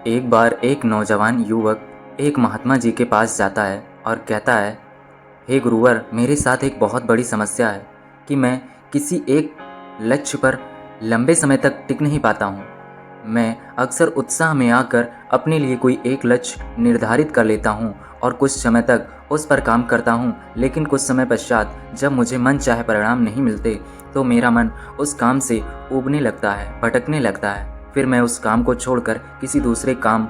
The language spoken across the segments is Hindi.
एक बार एक नौजवान युवक एक महात्मा जी के पास जाता है और कहता है, हे गुरुवर, मेरे साथ एक बहुत बड़ी समस्या है कि मैं किसी एक लक्ष्य पर लंबे समय तक टिक नहीं पाता हूँ। मैं अक्सर उत्साह में आकर अपने लिए कोई एक लक्ष्य निर्धारित कर लेता हूँ और कुछ समय तक उस पर काम करता हूँ, लेकिन कुछ समय पश्चात जब मुझे मन चाहे परिणाम नहीं मिलते तो मेरा मन उस काम से ऊबने लगता है, भटकने लगता है। फिर मैं उस काम को छोड़कर किसी दूसरे काम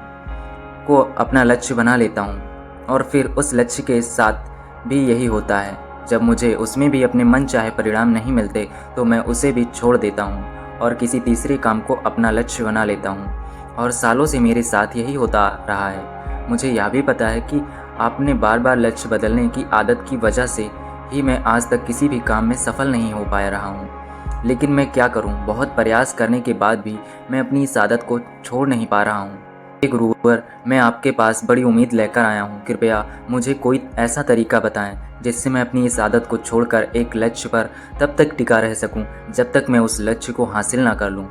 को अपना लक्ष्य बना लेता हूँ और फिर उस लक्ष्य के साथ भी यही होता है। जब मुझे उसमें भी अपने मन चाहे परिणाम नहीं मिलते तो मैं उसे भी छोड़ देता हूँ और किसी तीसरे काम को अपना लक्ष्य बना लेता हूँ। और सालों से मेरे साथ यही होता रहा है। मुझे यह भी पता है कि आपने बार बार लक्ष्य बदलने की आदत की वजह से ही मैं आज तक किसी भी काम में सफल नहीं हो पा रहा हूँ। लेकिन मैं क्या करूं? बहुत प्रयास करने के बाद भी मैं अपनी इस आदत को छोड़ नहीं पा रहा हूं। हे गुरुवर, मैं आपके पास बड़ी उम्मीद लेकर आया हूं। कृपया मुझे कोई ऐसा तरीका बताएं जिससे मैं अपनी इस आदत को छोड़कर एक लक्ष्य पर तब तक टिका रह सकूं जब तक मैं उस लक्ष्य को हासिल ना कर लूं।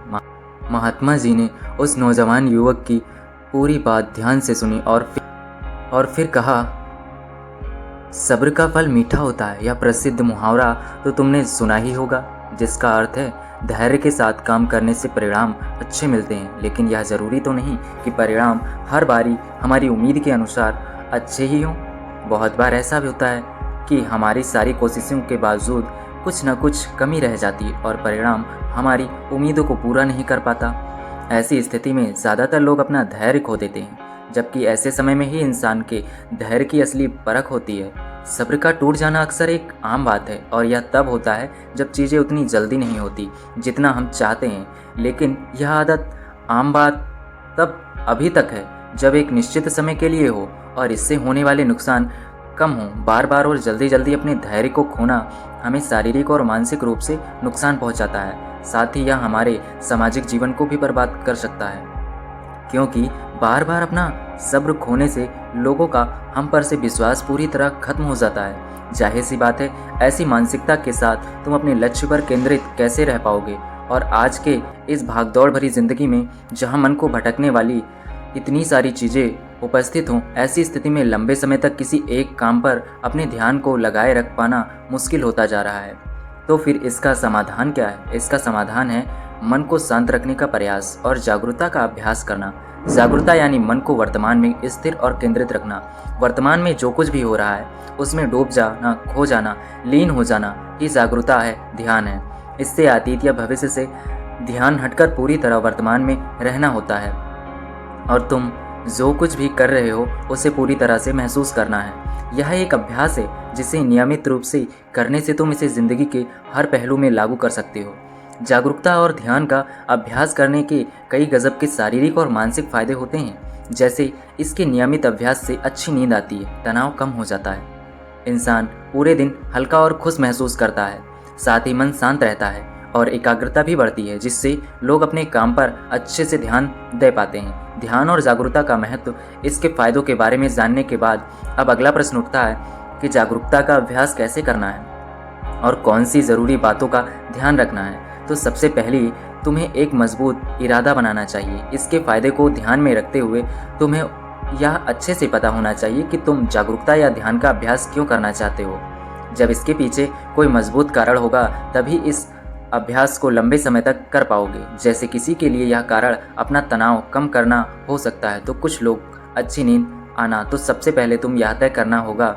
महात्मा जी ने उस नौजवान युवक की पूरी बात ध्यान से सुनी और फिर कहा, सब्र का फल मीठा होता है। यह प्रसिद्ध मुहावरा तो तुमने सुना ही होगा, जिसका अर्थ है धैर्य के साथ काम करने से परिणाम अच्छे मिलते हैं। लेकिन यह ज़रूरी तो नहीं कि परिणाम हर बारी हमारी उम्मीद के अनुसार अच्छे ही हों। बहुत बार ऐसा भी होता है कि हमारी सारी कोशिशों के बावजूद कुछ न कुछ कमी रह जाती है और परिणाम हमारी उम्मीदों को पूरा नहीं कर पाता। ऐसी स्थिति में ज़्यादातर लोग अपना धैर्य खो देते हैं, जबकि ऐसे समय में ही इंसान के धैर्य की असली परख होती है। सब्र का टूट जाना अक्सर एक आम बात है और यह तब होता है जब चीज़ें उतनी जल्दी नहीं होती जितना हम चाहते हैं। लेकिन यह आदत आम बात तब अभी तक है जब एक निश्चित समय के लिए हो और इससे होने वाले नुकसान कम हो। बार बार और जल्दी जल्दी अपने धैर्य को खोना हमें शारीरिक और मानसिक रूप से नुकसान पहुंचाता है। साथ ही यह हमारे सामाजिक जीवन को भी बर्बाद कर सकता है, क्योंकि बार बार अपना सब्र खोने से लोगों का हम पर से विश्वास पूरी तरह खत्म हो जाता है। जाहिर सी बात है, ऐसी मानसिकता के साथ तुम अपने लक्ष्य पर केंद्रित कैसे रह पाओगे? और आज के इस भागदौड़ भरी जिंदगी में जहां मन को भटकने वाली इतनी सारी चीज़ें उपस्थित हों, ऐसी स्थिति में लंबे समय तक किसी एक काम पर अपने ध्यान को लगाए रख पाना मुश्किल होता जा रहा है। तो फिर इसका समाधान क्या है? इसका समाधान है मन को शांत रखने का प्रयास और जागरूकता का अभ्यास करना। जागरूकता यानी मन को वर्तमान में स्थिर और केंद्रित रखना। वर्तमान में जो कुछ भी हो रहा है उसमें डूब जाना, खो जाना, लीन हो जाना ही जागरूकता है, ध्यान है। इससे अतीत या भविष्य से ध्यान हटकर पूरी तरह वर्तमान में रहना होता है और तुम जो कुछ भी कर रहे हो उसे पूरी तरह से महसूस करना है। यह एक अभ्यास है जिसे नियमित रूप से करने से तुम इसे जिंदगी के हर पहलू में लागू कर सकते हो। जागरूकता और ध्यान का अभ्यास करने के कई गजब के शारीरिक और मानसिक फायदे होते हैं। जैसे इसके नियमित अभ्यास से अच्छी नींद आती है, तनाव कम हो जाता है, इंसान पूरे दिन हल्का और खुश महसूस करता है, साथ ही मन शांत रहता है और एकाग्रता भी बढ़ती है, जिससे लोग अपने काम पर अच्छे से ध्यान दे पाते हैं। ध्यान और जागरूकता का महत्व, इसके फायदों के बारे में जानने के बाद अब अगला प्रश्न उठता है कि जागरूकता का अभ्यास कैसे करना है और कौन सी ज़रूरी बातों का ध्यान रखना है। तो सबसे पहले तुम्हें एक मजबूत इरादा बनाना चाहिए। इसके फायदे को ध्यान में रखते हुए तुम्हें यह अच्छे से पता होना चाहिए कि तुम जागरूकता या ध्यान का अभ्यास क्यों करना चाहते हो। जब इसके पीछे कोई मजबूत कारण होगा तभी इस अभ्यास को लंबे समय तक कर पाओगे। जैसे किसी के लिए यह कारण अपना तनाव कम करना हो सकता है, तो कुछ लोग अच्छी नींद आना। तो सबसे पहले तुम यह तय करना होगा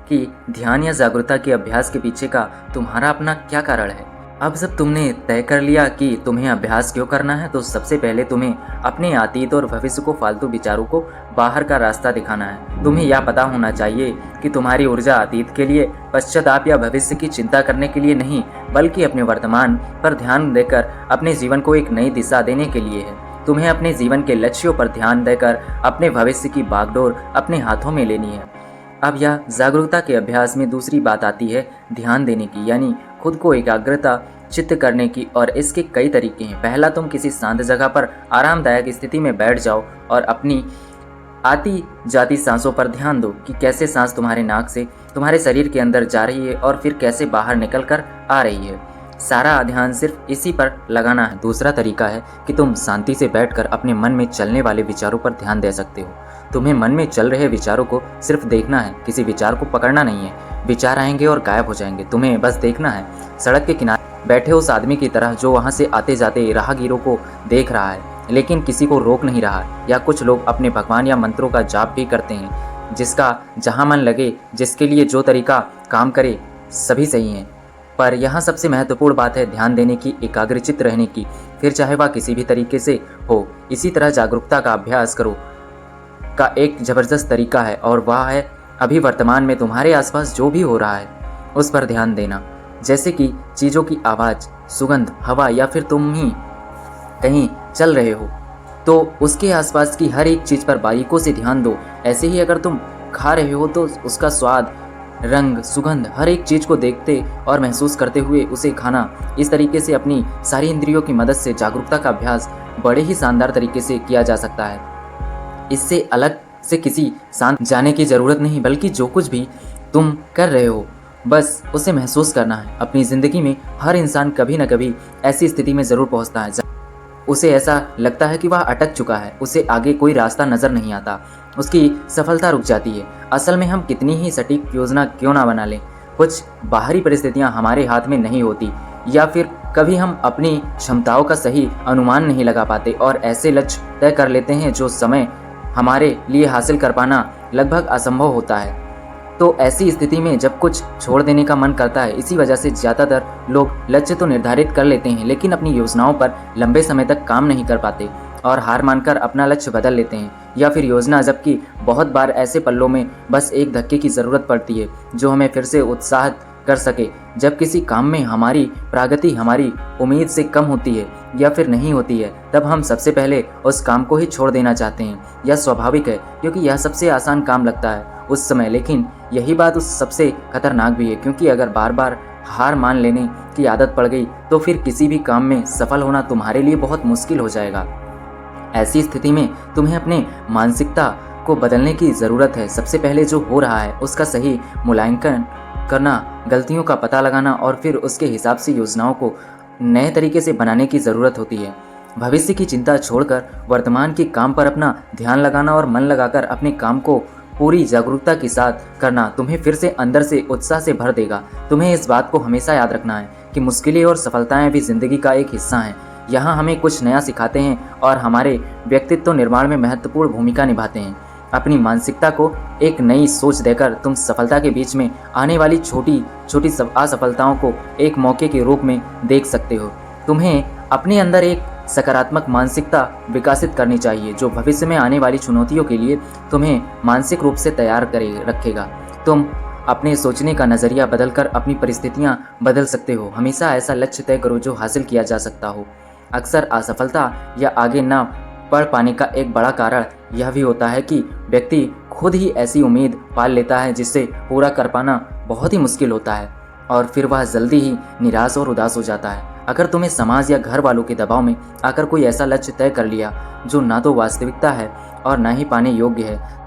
कि ध्यान या जागरूकता के अभ्यास के पीछे का तुम्हारा अपना क्या कारण है। अब जब तुमने तय कर लिया कि तुम्हें अभ्यास क्यों करना है, तो सबसे पहले तुम्हें अपने अतीत और भविष्य को फालतू विचारों को बाहर का रास्ता दिखाना है। तुम्हें यह पता होना चाहिए कि तुम्हारी ऊर्जा अतीत के लिए, पश्चाताप या भविष्य की चिंता करने के लिए नहीं, बल्कि अपने वर्तमान पर ध्यान देकर अपने जीवन को एक नई दिशा देने के लिए है। तुम्हें अपने जीवन के लक्ष्यों पर ध्यान देकर अपने भविष्य की बागडोर अपने हाथों में लेनी है। अब यह जागरूकता के अभ्यास में दूसरी बात आती है ध्यान देने की, यानी खुद को एकाग्रता चित्त करने की। और इसके कई तरीके हैं। पहला, तुम किसी शांत जगह पर आरामदायक स्थिति में बैठ जाओ और अपनी आती जाती सांसों पर ध्यान दो कि कैसे सांस तुम्हारे नाक से तुम्हारे शरीर के अंदर जा रही है और फिर कैसे बाहर निकल कर आ रही है। सारा ध्यान सिर्फ इसी पर लगाना है। दूसरा तरीका है कि तुम शांति से बैठकर अपने मन में चलने वाले विचारों पर ध्यान दे सकते हो। तुम्हें मन में चल रहे विचारों को सिर्फ देखना है, किसी विचार को पकड़ना नहीं है। विचार आएंगे और गायब हो जाएंगे, तुम्हें बस देखना है। सड़क के किनारे बैठे उस आदमी की तरह जो वहाँ से आते जाते राहगीरों को देख रहा है लेकिन किसी को रोक नहीं रहा। या कुछ लोग अपने भगवान या मंत्रों का जाप भी करते हैं। जिसका जहाँ मन लगे, जिसके लिए जो तरीका काम करे, सभी सही हैं। पर यहाँ सबसे महत्वपूर्ण बात है ध्यान देने की, एकाग्रचित्त रहने की, फिर चाहे वह किसी भी तरीके से हो। इसी तरह जागरूकता का अभ्यास करो का एक ज़बरदस्त तरीका है और वह है अभी वर्तमान में तुम्हारे आसपास जो भी हो रहा है उस पर ध्यान देना। जैसे कि चीज़ों की आवाज़, सुगंध, हवा या फिर तुम ही कहीं चल रहे हो तो उसके आसपास की हर एक चीज़ पर बारीकों से ध्यान दो। ऐसे ही अगर तुम खा रहे हो तो उसका स्वाद, रंग, सुगंध, हर एक चीज़ को देखते और महसूस करते हुए उसे खाना। इस तरीके से अपनी सारी इंद्रियों की मदद से जागरूकता का अभ्यास बड़े ही शानदार तरीके से किया जा सकता है। इससे अलग से किसी शांत जाने की ज़रूरत नहीं, बल्कि जो कुछ भी तुम कर रहे हो बस उसे महसूस करना है। अपनी ज़िंदगी में हर इंसान कभी न कभी ऐसी स्थिति में ज़रूर पहुंचता है उसे ऐसा लगता है कि वह अटक चुका है, उसे आगे कोई रास्ता नज़र नहीं आता, उसकी सफलता रुक जाती है। असल में हम कितनी ही सटीक योजना क्यों ना बना लें, कुछ बाहरी परिस्थितियां हमारे हाथ में नहीं होती या फिर कभी हम अपनी क्षमताओं का सही अनुमान नहीं लगा पाते और ऐसे लक्ष्य तय कर लेते हैं जो समय हमारे लिए हासिल कर पाना लगभग असंभव होता है। तो ऐसी स्थिति में जब कुछ छोड़ देने का मन करता है। इसी वजह से ज़्यादातर लोग लक्ष्य तो निर्धारित कर लेते हैं लेकिन अपनी योजनाओं पर लंबे समय तक काम नहीं कर पाते और हार मानकर अपना लक्ष्य बदल लेते हैं या फिर योजना, जबकि बहुत बार ऐसे पल्लों में बस एक धक्के की ज़रूरत पड़ती है जो हमें फिर से उत्साहित कर सके। जब किसी काम में हमारी प्रगति हमारी उम्मीद से कम होती है या फिर नहीं होती है तब हम सबसे पहले उस काम को ही छोड़ देना चाहते हैं। यह स्वाभाविक है क्योंकि यह सबसे आसान काम लगता है उस समय, लेकिन यही बात उस सबसे खतरनाक भी है क्योंकि अगर बार बार हार मान लेने की आदत पड़ गई तो फिर किसी भी काम में सफल होना तुम्हारे लिए बहुत मुश्किल हो जाएगा। ऐसी स्थिति में तुम्हें अपने मानसिकता को बदलने की ज़रूरत है। सबसे पहले जो हो रहा है उसका सही मूल्यांकन करना, गलतियों का पता लगाना और फिर उसके हिसाब से योजनाओं को नए तरीके से बनाने की ज़रूरत होती है। भविष्य की चिंता छोड़कर वर्तमान के काम पर अपना ध्यान लगाना और मन लगाकर अपने काम को पूरी जागरूकता के साथ करना तुम्हें फिर से अंदर से उत्साह से भर देगा। तुम्हें इस बात को हमेशा याद रखना है कि मुश्किलें और सफलताएं भी जिंदगी का एक हिस्सा हैं। यहाँ हमें कुछ नया सिखाते हैं और हमारे व्यक्तित्व निर्माण में महत्वपूर्ण भूमिका निभाते हैं। अपनी मानसिकता को एक नई सोच देकर तुम सफलता के बीच में आने वाली छोटी छोटी असफलताओं को एक मौके के रूप में देख सकते हो। तुम्हें अपने अंदर एक सकारात्मक मानसिकता विकसित करनी चाहिए जो भविष्य में आने वाली चुनौतियों के लिए तुम्हें मानसिक रूप से तैयार करे रखेगा। तुम अपने सोचने का नज़रिया बदलकर अपनी परिस्थितियां बदल सकते हो। हमेशा ऐसा लक्ष्य तय करो जो हासिल किया जा सकता हो। अक्सर असफलता या आगे ना बढ़ पाने का एक बड़ा कारण यह भी होता है कि व्यक्ति खुद ही ऐसी उम्मीद पाल लेता है जिसे पूरा कर पाना बहुत ही मुश्किल होता है और फिर वह जल्दी ही निराश और उदास हो जाता है। अगर तुम्हें समाज या घर वालों के दबाव में आकर कोई ऐसा लक्ष्य तय कर लिया जो ना तो वास्तविकता है और ना ही पाने योग्य है,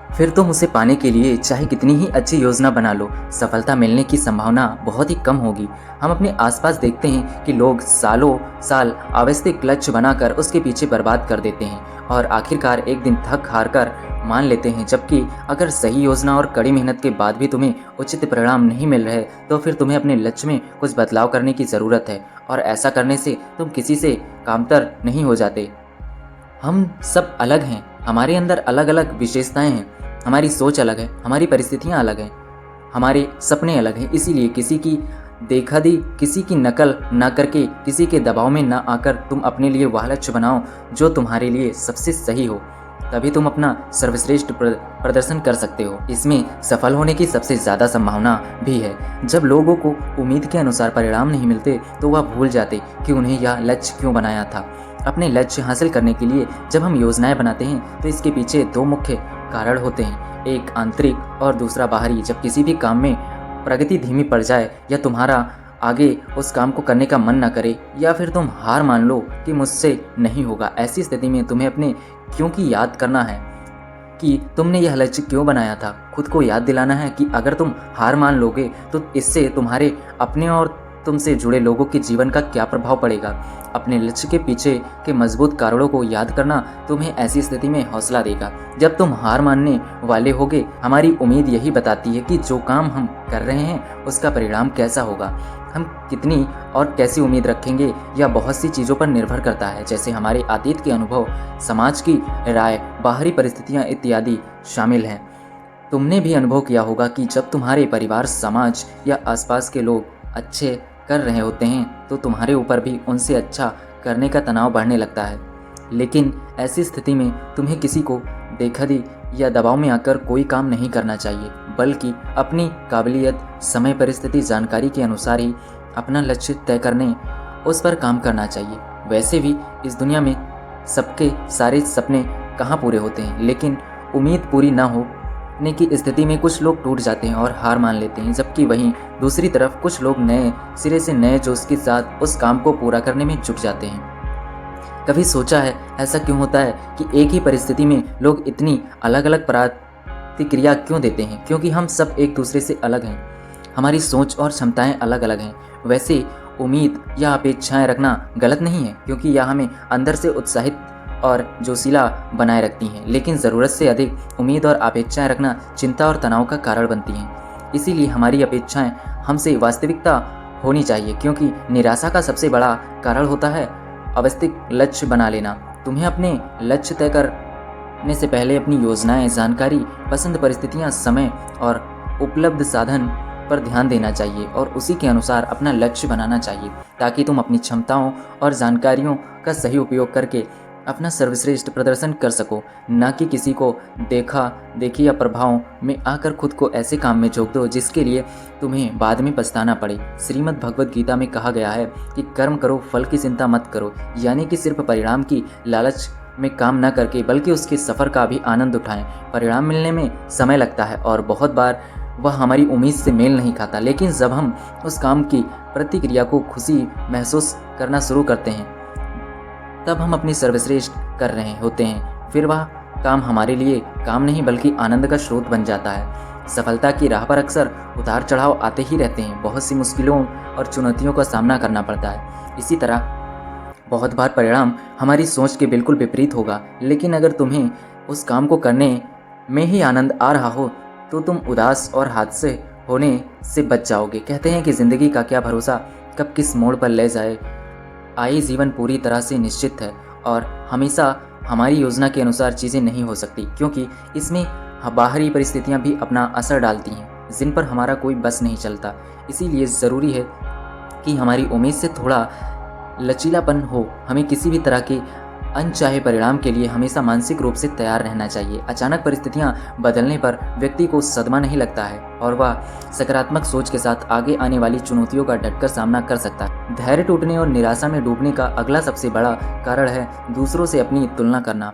फिर तुम उसे पाने के लिए चाहे कितनी ही अच्छी योजना बना लो, सफलता मिलने की संभावना बहुत ही कम होगी। हम अपने आसपास देखते हैं कि लोग सालों साल आवश्यक लक्ष्य बनाकर उसके पीछे बर्बाद कर देते हैं और आखिरकार एक दिन थक हार कर मान लेते हैं। जबकि अगर सही योजना और कड़ी मेहनत के बाद भी तुम्हें उचित परिणाम नहीं मिल रहे तो फिर तुम्हें अपने लक्ष्य में कुछ बदलाव करने की ज़रूरत है और ऐसा करने से तुम किसी से कामतर नहीं हो जाते। हम सब अलग हैं, हमारे अंदर अलग अलग विशेषताएं हैं, हमारी सोच अलग है, हमारी परिस्थितियां अलग हैं, हमारे सपने अलग हैं। इसीलिए किसी की देखा-दी, किसी की नकल ना करके, किसी के दबाव में ना आकर तुम अपने लिए वह लक्ष्य बनाओ जो तुम्हारे लिए सबसे सही हो। तभी तुम अपना सर्वश्रेष्ठ प्रदर्शन कर सकते हो। इसमें सफल होने की सबसे ज़्यादा संभावना भी है। जब लोगों को उम्मीद के अनुसार परिणाम नहीं मिलते तो वह भूल जाते कि उन्हें यह लक्ष्य क्यों बनाया था। अपने लक्ष्य हासिल करने के लिए जब हम योजनाएं बनाते हैं तो इसके पीछे दो मुख्य कारण होते हैं, एक आंतरिक और दूसरा बाहरी। जब किसी भी काम में प्रगति धीमी पड़ जाए या तुम्हारा आगे उस काम को करने का मन ना करे या फिर तुम हार मान लो कि मुझसे नहीं होगा, ऐसी स्थिति में तुम्हें अपने क्यों की याद करना है कि तुमने यह लक्ष्य क्यों बनाया था। खुद को याद दिलाना है कि अगर तुम हार मान लोगे तो इससे तुम्हारे अपने और तुमसे जुड़े लोगों के जीवन का क्या प्रभाव पड़ेगा। अपने लक्ष्य के पीछे के मजबूत कारणों को याद करना तुम्हें ऐसी स्थिति में हौसला देगा जब तुम हार मानने वाले होगे। हमारी उम्मीद यही बताती है कि जो काम हम कर रहे हैं उसका परिणाम कैसा होगा। हम कितनी और कैसी उम्मीद रखेंगे यह बहुत सी चीज़ों पर निर्भर करता है, जैसे हमारे अतीत के अनुभव, समाज की राय, बाहरी परिस्थितियाँ इत्यादि शामिल हैं। तुमने भी अनुभव किया होगा कि जब तुम्हारे परिवार, समाज या आसपास के लोग अच्छे कर रहे होते हैं तो तुम्हारे ऊपर भी उनसे अच्छा करने का तनाव बढ़ने लगता है। लेकिन ऐसी स्थिति में तुम्हें किसी को बेखुदी या दबाव में आकर कोई काम नहीं करना चाहिए, बल्कि अपनी काबिलियत, समय, परिस्थिति, जानकारी के अनुसार ही अपना लक्ष्य तय करने उस पर काम करना चाहिए। वैसे भी इस दुनिया में सबके सारे सपने कहाँ पूरे होते हैं, लेकिन उम्मीद पूरी ना होने की स्थिति में कुछ लोग टूट जाते हैं और हार मान लेते हैं, जबकि वहीं दूसरी तरफ कुछ लोग नए सिरे से नए जोश के साथ उस काम को पूरा करने में जुट जाते हैं। कभी सोचा है ऐसा क्यों होता है कि एक ही परिस्थिति में लोग इतनी अलग अलग प्रतिक्रिया क्यों देते हैं? क्योंकि हम सब एक दूसरे से अलग हैं, हमारी सोच और क्षमताएं अलग अलग हैं। वैसे उम्मीद या अपेक्षाएं रखना गलत नहीं है, क्योंकि यह हमें अंदर से उत्साहित और जोशीला बनाए रखती हैं, लेकिन ज़रूरत से अधिक उम्मीद और अपेक्षाएं रखना चिंता और तनाव का कारण बनती हैं। इसीलिए हमारी अपेक्षाएं हमसे वास्तविकता होनी चाहिए, क्योंकि निराशा का सबसे बड़ा कारण होता है अवास्तविक लक्ष्य बना लेना। तुम्हें अपने लक्ष्य तय करने से पहले अपनी योजनाएं, जानकारी, पसंद, परिस्थितियां, समय और उपलब्ध साधन पर ध्यान देना चाहिए और उसी के अनुसार अपना लक्ष्य बनाना चाहिए, ताकि तुम अपनी क्षमताओं और जानकारियों का सही उपयोग करके अपना सर्वश्रेष्ठ प्रदर्शन कर सको, न कि किसी को देखी या प्रभाव में आकर खुद को ऐसे काम में झोंक दो जिसके लिए तुम्हें बाद में पछताना पड़े। श्रीमद् भगवद गीता में कहा गया है कि कर्म करो, फल की चिंता मत करो, यानी कि सिर्फ परिणाम की लालच में काम न करके बल्कि उसके सफ़र का भी आनंद उठाएं। परिणाम मिलने में समय लगता है और बहुत बार वह हमारी उम्मीद से मेल नहीं खाता, लेकिन जब हम उस काम की प्रतिक्रिया को खुशी महसूस करना शुरू करते हैं तब हम अपनी सर्वश्रेष्ठ कर रहे होते हैं। फिर वह काम हमारे लिए काम नहीं बल्कि आनंद का स्रोत बन जाता है। सफलता की राह पर अक्सर उतार चढ़ाव आते ही रहते हैं, बहुत सी मुश्किलों और चुनौतियों का सामना करना पड़ता है। इसी तरह बहुत बार परिणाम हमारी सोच के बिल्कुल विपरीत होगा, लेकिन अगर तुम्हें उस काम को करने में ही आनंद आ रहा हो तो तुम उदास और हादसे होने से बच जाओगे। कहते हैं कि ज़िंदगी का क्या भरोसा कब किस मोड़ पर ले जाए। आए जीवन पूरी तरह से निश्चित है और हमेशा हमारी योजना के अनुसार चीज़ें नहीं हो सकती, क्योंकि इसमें बाहरी परिस्थितियां भी अपना असर डालती हैं जिन पर हमारा कोई बस नहीं चलता। इसीलिए ज़रूरी है कि हमारी उम्मीद से थोड़ा लचीलापन हो। हमें किसी भी तरह के अनचाहे परिणाम के लिए हमेशा मानसिक रूप से तैयार रहना चाहिए। अचानक परिस्थितियां बदलने पर व्यक्ति को सदमा नहीं लगता है और वह सकारात्मक सोच के साथ आगे आने वाली चुनौतियों का डटकर सामना कर सकता है। धैर्य टूटने और निराशा में डूबने का अगला सबसे बड़ा कारण है दूसरों से अपनी तुलना करना।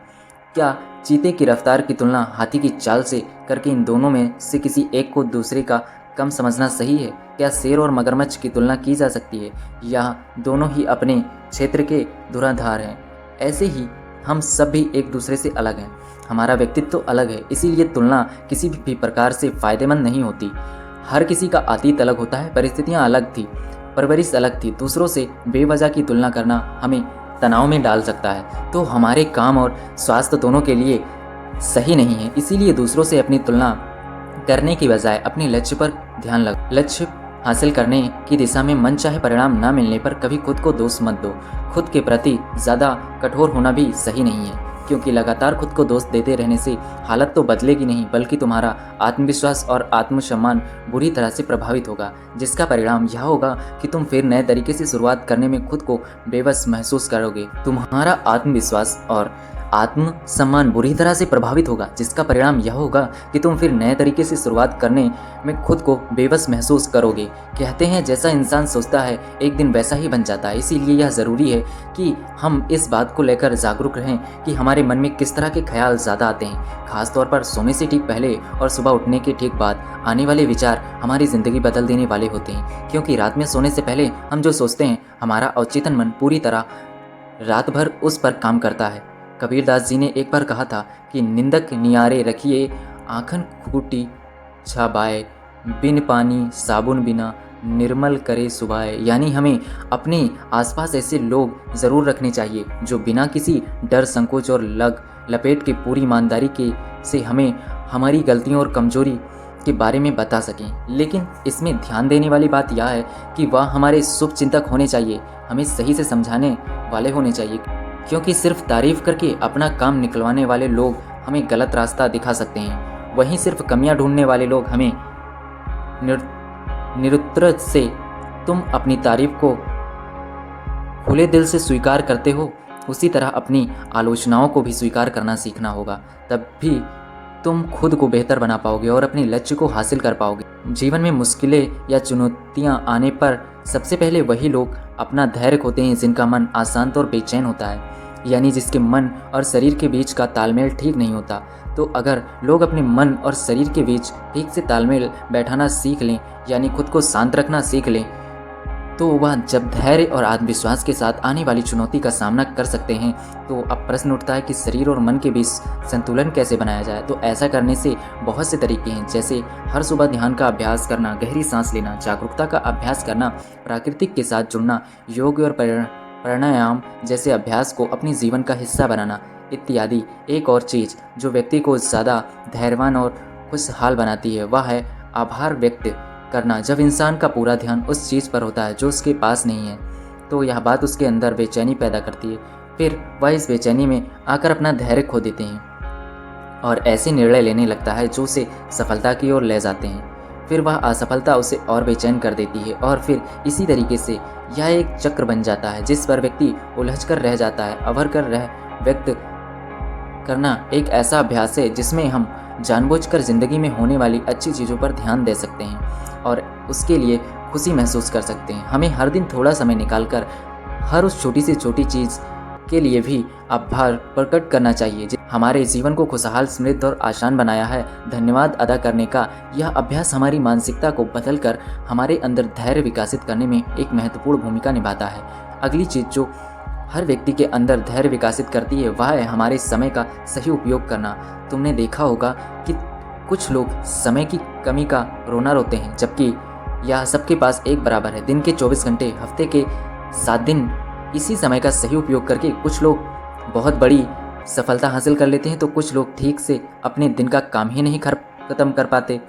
क्या चीते की रफ्तार की तुलना हाथी की चाल से करके इन दोनों में से किसी एक को दूसरे का कम समझना सही है? क्या शेर और मगरमच्छ की तुलना की जा सकती है? या दोनों ही अपने क्षेत्र के धुरंधर हैं? ऐसे ही हम सब भी एक दूसरे से अलग हैं, हमारा व्यक्तित्व तो अलग है, इसीलिए तुलना किसी भी प्रकार से फ़ायदेमंद नहीं होती। हर किसी का अतीत अलग होता है, परिस्थितियाँ अलग थी, परवरिश अलग थी। दूसरों से बेवजह की तुलना करना हमें तनाव में डाल सकता है, तो हमारे काम और स्वास्थ्य दोनों के लिए सही नहीं है। इसीलिए दूसरों से अपनी तुलना करने की बजाय अपने लक्ष्य पर ध्यान लगाओ। लक्ष्य हासिल करने की दिशा में मनचाहे परिणाम न मिलने पर कभी खुद को दोष मत दो। खुद के प्रति ज़्यादा कठोर होना भी सही नहीं है, क्योंकि लगातार खुद को दोष देते रहने से हालत तो बदलेगी नहीं, बल्कि तुम्हारा आत्मविश्वास और आत्मसम्मान बुरी तरह से प्रभावित होगा, जिसका परिणाम यह होगा कि तुम फिर नए तरीके से शुरुआत करने में खुद को बेबस महसूस करोगे। तुम्हारा आत्मविश्वास और आत्मसम्मान बुरी तरह से प्रभावित होगा, जिसका परिणाम यह होगा कि तुम फिर नए तरीके से शुरुआत करने में खुद को बेबस महसूस करोगे। कहते हैं जैसा इंसान सोचता है एक दिन वैसा ही बन जाता है। इसीलिए यह ज़रूरी है कि हम इस बात को लेकर जागरूक रहें कि हमारे मन में किस तरह के ख्याल ज़्यादा आते हैं। खासतौर पर सोने से ठीक पहले और सुबह उठने के ठीक बाद आने वाले विचार हमारी ज़िंदगी बदल देने वाले होते हैं, क्योंकि रात में सोने से पहले हम जो सोचते हैं हमारा अवचेतन मन पूरी तरह रात भर उस पर काम करता है। कबीरदास जी ने एक बार कहा था कि निंदक नियारे रखिए आँखन खूटी छाबाए, बिन पानी साबुन बिना निर्मल करे सुभाए, यानी हमें अपने आसपास ऐसे लोग ज़रूर रखने चाहिए जो बिना किसी डर, संकोच और लपेट के पूरी ईमानदारी के से हमें हमारी गलतियों और कमजोरी के बारे में बता सकें। लेकिन इसमें ध्यान देने वाली बात यह है कि वह हमारे शुभ चिंतक होने चाहिए, हमें सही से समझाने वाले होने चाहिए, क्योंकि सिर्फ तारीफ करके अपना काम निकलवाने वाले लोग हमें गलत रास्ता दिखा सकते हैं। वहीं सिर्फ कमियां ढूंढने वाले लोग हमें निरुत्तर से तुम अपनी तारीफ को खुले दिल से स्वीकार करते हो, उसी तरह अपनी आलोचनाओं को भी स्वीकार करना सीखना होगा। तब भी तुम खुद को बेहतर बना पाओगे और अपने लक्ष्य को हासिल कर पाओगे। जीवन में मुश्किलें या चुनौतियां आने पर सबसे पहले वही लोग अपना धैर्य खोते हैं जिनका मन अशांत और बेचैन होता है, यानी जिसके मन और शरीर के बीच का तालमेल ठीक नहीं होता। तो अगर लोग अपने मन और शरीर के बीच ठीक से तालमेल बैठाना सीख लें, यानी खुद को शांत रखना सीख लें, तो वह जब धैर्य और आत्मविश्वास के साथ आने वाली चुनौती का सामना कर सकते हैं। तो अब प्रश्न उठता है कि शरीर और मन के बीच संतुलन कैसे बनाया जाए। तो ऐसा करने से बहुत से तरीके हैं, जैसे हर सुबह ध्यान का अभ्यास करना, गहरी सांस लेना, जागरूकता का अभ्यास करना, प्राकृतिक के साथ जुड़ना, योग और प्राणायाम जैसे अभ्यास को अपने जीवन का हिस्सा बनाना इत्यादि। एक और चीज़ जो व्यक्ति को ज़्यादा धैर्यवान और खुशहाल बनाती है वह है आभार व्यक्त करना। जब इंसान का पूरा ध्यान उस चीज़ पर होता है जो उसके पास नहीं है, तो यह बात उसके अंदर बेचैनी पैदा करती है। फिर वह इस बेचैनी में आकर अपना धैर्य खो देते हैं और ऐसे निर्णय लेने लगता है जो उसे सफलता की ओर ले जाते हैं। फिर वह असफलता उसे और बेचैन कर देती है और फिर इसी तरीके से यह एक चक्र बन जाता है जिस पर व्यक्ति उलझ कर रह जाता है। अवर कर रह व्यक्त करना एक ऐसा अभ्यास है जिसमें हम जानबूझकर ज़िंदगी में होने वाली अच्छी चीज़ों पर ध्यान दे सकते हैं और उसके लिए खुशी महसूस कर सकते हैं। हमें हर दिन थोड़ा समय निकालकर हर उस छोटी से छोटी चीज़ के लिए भी आभार प्रकट करना चाहिए जो हमारे जीवन को खुशहाल, समृद्ध और आसान बनाया है। धन्यवाद अदा करने का यह अभ्यास हमारी मानसिकता को बदलकर हमारे अंदर धैर्य विकसित करने में एक महत्वपूर्ण भूमिका निभाता है। अगली चीज़ जो हर व्यक्ति के अंदर धैर्य विकसित करती है वह है हमारे समय का सही उपयोग करना। तुमने देखा होगा कि कुछ लोग समय की कमी का रोना रोते हैं, जबकि यह सबके पास एक बराबर है। दिन के 24 घंटे, हफ्ते के 7 दिन, इसी समय का सही उपयोग करके कुछ लोग बहुत बड़ी सफलता हासिल कर लेते हैं तो कुछ लोग ठीक से अपने दिन का काम ही नहीं खत्म कर पाते।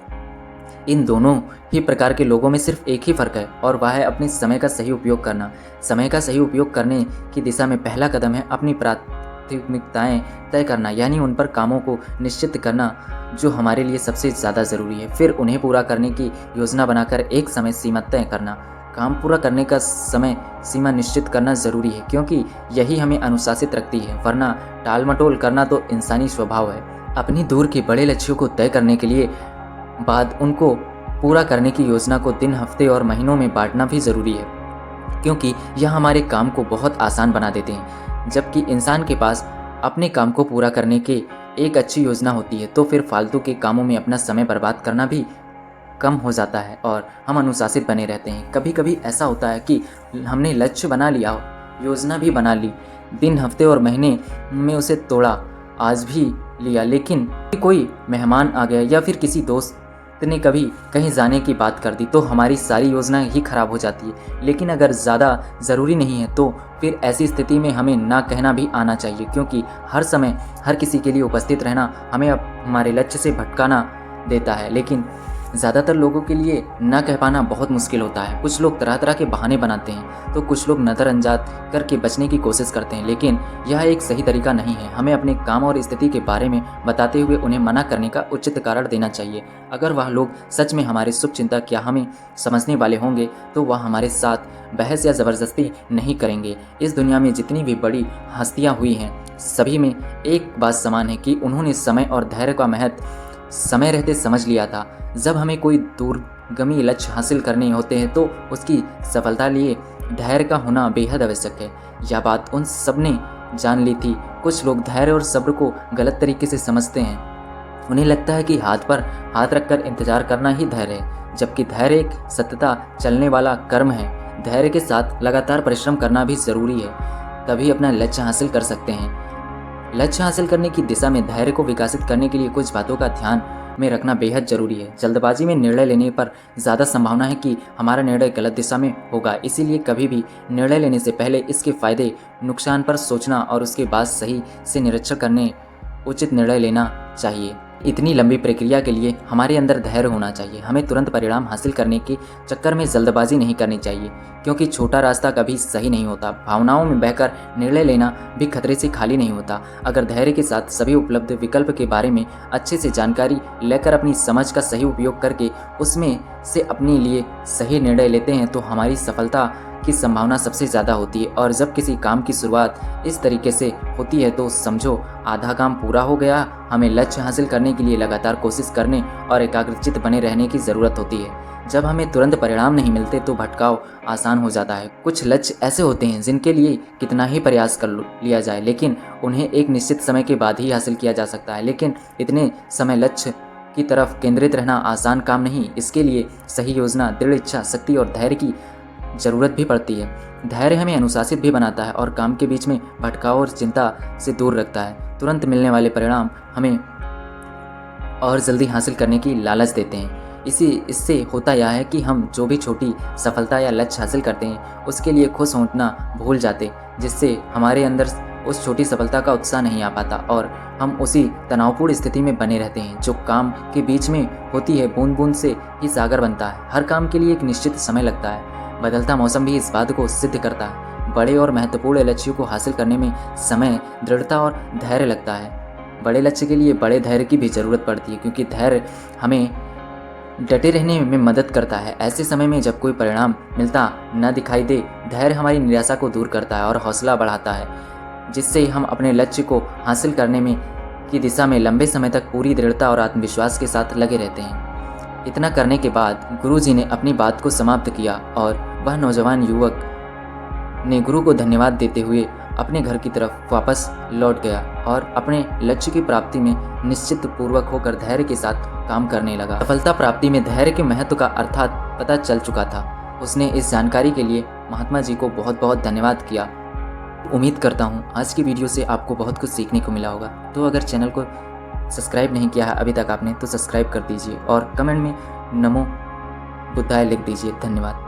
इन दोनों ही प्रकार के लोगों में सिर्फ एक ही फ़र्क है और वह है अपने समय का सही उपयोग करना। समय का सही उपयोग करने की दिशा में पहला कदम है अपनी प्राथमिकताएं तय करना, यानी उन पर कामों को निश्चित करना जो हमारे लिए सबसे ज़्यादा ज़रूरी है। फिर उन्हें पूरा करने की योजना बनाकर एक समय सीमा तय करना। काम पूरा करने का समय सीमा निश्चित करना ज़रूरी है क्योंकि यही हमें अनुशासित रखती है, वरना टाल मटोल करना तो इंसानी स्वभाव है। अपनी दूर के बड़े लक्ष्यों को तय करने के लिए बाद उनको पूरा करने की योजना को दिन, हफ्ते और महीनों में बांटना भी ज़रूरी है, क्योंकि यह हमारे काम को बहुत आसान बना देते हैं। जबकि इंसान के पास अपने काम को पूरा करने की एक अच्छी योजना होती है तो फिर फालतू के कामों में अपना समय बर्बाद करना भी कम हो जाता है और हम अनुशासित बने रहते हैं। कभी कभी ऐसा होता है कि हमने लक्ष्य बना लिया, योजना भी बना ली, दिन, हफ्ते और महीने में उसे तोड़ा, आज भी लिया, लेकिन कोई मेहमान आ गया या फिर किसी दोस्त ने कभी कहीं जाने की बात कर दी तो हमारी सारी योजना ही खराब हो जाती है। लेकिन अगर ज़्यादा ज़रूरी नहीं है तो फिर ऐसी स्थिति में हमें ना कहना भी आना चाहिए, क्योंकि हर समय हर किसी के लिए उपस्थित रहना हमें हमारे लक्ष्य से भटकाना देता है। लेकिन ज़्यादातर लोगों के लिए ना कह पाना बहुत मुश्किल होता है। कुछ लोग तरह तरह के बहाने बनाते हैं तो कुछ लोग नज़रअंदाज करके बचने की कोशिश करते हैं, लेकिन यह एक सही तरीका नहीं है। हमें अपने काम और स्थिति के बारे में बताते हुए उन्हें मना करने का उचित कारण देना चाहिए। अगर वह लोग सच में हमारे शुभचिंतक या हमें समझने वाले होंगे तो वह हमारे साथ बहस या ज़बरदस्ती नहीं करेंगे। इस दुनिया में जितनी भी बड़ी हस्तियाँ हुई हैं सभी में एक बात समान है कि उन्होंने समय और धैर्य का महत्व समय रहते समझ लिया था। जब हमें कोई दूरगामी लक्ष्य हासिल करने होते हैं तो उसकी सफलता लिए धैर्य का होना बेहद आवश्यक है। यह बात उन सब ने जान ली थी। कुछ लोग धैर्य और सब्र को गलत तरीके से समझते हैं। उन्हें लगता है कि हाथ पर हाथ रखकर इंतजार करना ही धैर्य है, जबकि धैर्य एक सतत चलने वाला कर्म है। धैर्य के साथ लगातार परिश्रम करना भी ज़रूरी है, तभी अपना लक्ष्य हासिल कर सकते हैं। लक्ष्य हासिल करने की दिशा में धैर्य को विकसित करने के लिए कुछ बातों का ध्यान में रखना बेहद ज़रूरी है। जल्दबाजी में निर्णय लेने पर ज़्यादा संभावना है कि हमारा निर्णय गलत दिशा में होगा, इसीलिए कभी भी निर्णय लेने से पहले इसके फ़ायदे नुकसान पर सोचना और उसके बाद सही से निरीक्षण करने उचित निर्णय लेना चाहिए। इतनी लंबी प्रक्रिया के लिए हमारे अंदर धैर्य होना चाहिए। हमें तुरंत परिणाम हासिल करने के चक्कर में जल्दबाजी नहीं करनी चाहिए, क्योंकि छोटा रास्ता कभी सही नहीं होता। भावनाओं में बहकर निर्णय लेना भी खतरे से खाली नहीं होता। अगर धैर्य के साथ सभी उपलब्ध विकल्प के बारे में अच्छे से जानकारी लेकर अपनी समझ का सही उपयोग करके उसमें से अपने लिए सही निर्णय लेते हैं तो हमारी सफलता की संभावना सबसे ज़्यादा होती है। और जब किसी काम की शुरुआत इस तरीके से होती है तो समझो आधा काम पूरा हो गया। हमें लक्ष्य हासिल करने के लिए लगातार कोशिश करने और एकाग्रचित बने रहने की ज़रूरत होती है। जब हमें तुरंत परिणाम नहीं मिलते तो भटकाव आसान हो जाता है। कुछ लक्ष्य ऐसे होते हैं जिनके लिए कितना ही प्रयास कर लिया जाए लेकिन उन्हें एक निश्चित समय के बाद ही हासिल किया जा सकता है। लेकिन इतने समय लक्ष्य की तरफ केंद्रित रहना आसान काम नहीं। इसके लिए सही योजना, दृढ़ इच्छा शक्ति और धैर्य की ज़रूरत भी पड़ती है। धैर्य हमें अनुशासित भी बनाता है और काम के बीच में भटकाव और चिंता से दूर रखता है। तुरंत मिलने वाले परिणाम हमें और जल्दी हासिल करने की लालच देते हैं। इससे होता यह है कि हम जो भी छोटी सफलता या लक्ष्य हासिल करते हैं उसके लिए खुश होना भूल जाते, जिससे हमारे अंदर उस छोटी सफलता का उत्साह नहीं आ पाता और हम उसी तनावपूर्ण स्थिति में बने रहते हैं जो काम के बीच में होती है। बूंद बूंद से ही सागर बनता है। हर काम के लिए एक निश्चित समय लगता है। बदलता मौसम भी इस बात को सिद्ध करता है। बड़े और महत्वपूर्ण लक्ष्यों को हासिल करने में समय, दृढ़ता और धैर्य लगता है। बड़े लक्ष्य के लिए बड़े धैर्य की भी ज़रूरत पड़ती है, क्योंकि धैर्य हमें डटे रहने में मदद करता है। ऐसे समय में जब कोई परिणाम मिलता न दिखाई दे, धैर्य हमारी निराशा को दूर करता है और हौसला बढ़ाता है, जिससे हम अपने लक्ष्य को हासिल करने में की दिशा में लंबे समय तक पूरी दृढ़ता और आत्मविश्वास के साथ लगे रहते हैं। इतना करने के बाद गुरुजी ने अपनी बात को समाप्त किया और वह नौजवान युवक ने गुरु को धन्यवाद देते हुए अपने घर की तरफ वापस लौट गया और अपने लक्ष्य की प्राप्ति में निश्चित पूर्वक होकर धैर्य के साथ काम करने लगा। सफलता प्राप्ति में धैर्य के महत्व का अर्थात पता चल चुका था। उसने इस जानकारी के लिए महात्मा जी को बहुत बहुत धन्यवाद किया। उम्मीद करता हूँ आज की वीडियो से आपको बहुत कुछ सीखने को मिला होगा। तो अगर चैनल को सब्सक्राइब नहीं किया है अभी तक आपने तो सब्सक्राइब कर दीजिए और कमेंट में नमो बुद्धाय लिख दीजिए। धन्यवाद।